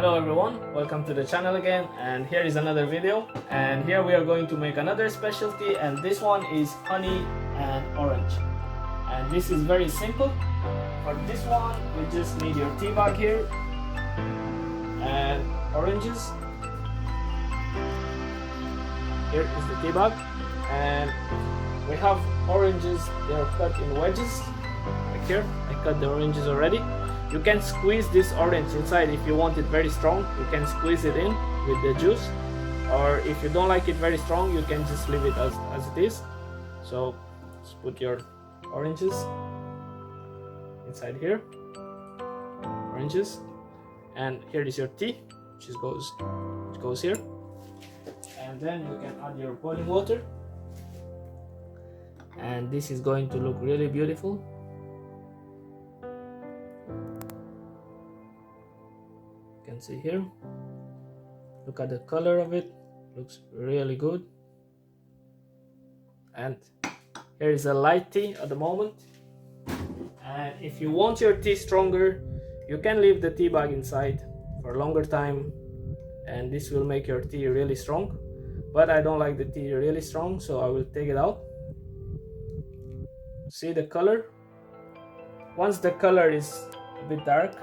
Hello everyone, welcome to the channel again, and here is another video, and here we are going to make another specialty, and this one is honey and orange. And this is very simple. For this one you just need your tea bag here and oranges. Here is the tea bag, and we have oranges. They are cut in wedges like here. I cut the oranges already. You can squeeze this orange inside if you want it very strong. You can squeeze it in with the juice, or if you don't like it very strong, you can just leave it as it is. So just put your oranges inside here, oranges, and here is your tea, which goes here, and then you can add your boiling water, and this is going to look really beautiful. You can see here, look at the color of it, looks really good. And here is a light tea at the moment, and if you want your tea stronger, you can leave the tea bag inside for a longer time, and this will make your tea really strong. But I don't like the tea really strong, so I will take it out. See the color? Once the color is a bit dark,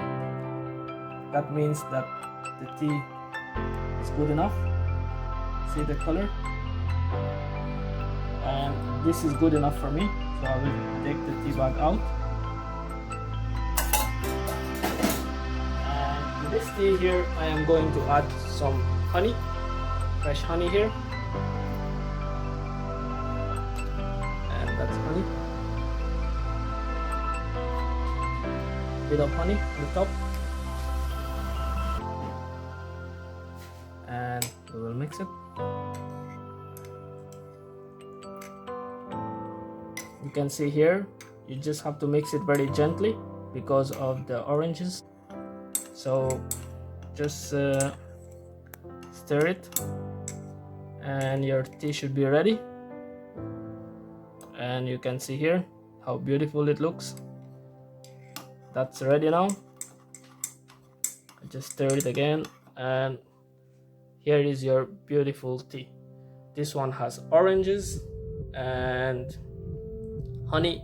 that means that the tea is good enough. See the color? And this is good enough for me, so I will take the tea bag out. And to this tea here, I am going to add some honey, fresh honey here. And that's honey. Bit of honey on the top. And we will mix it. You can see here, you just have to mix it very gently because of the oranges. So just stir it, and your tea should be ready. And you can see here how beautiful it looks. That's ready now. I just stir it again, and here is your beautiful tea. This one has oranges and honey,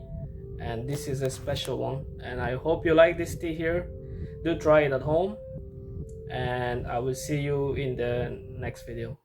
and this is a special one. And I hope you like this tea here. Do try it at home, and I will see you in the next video.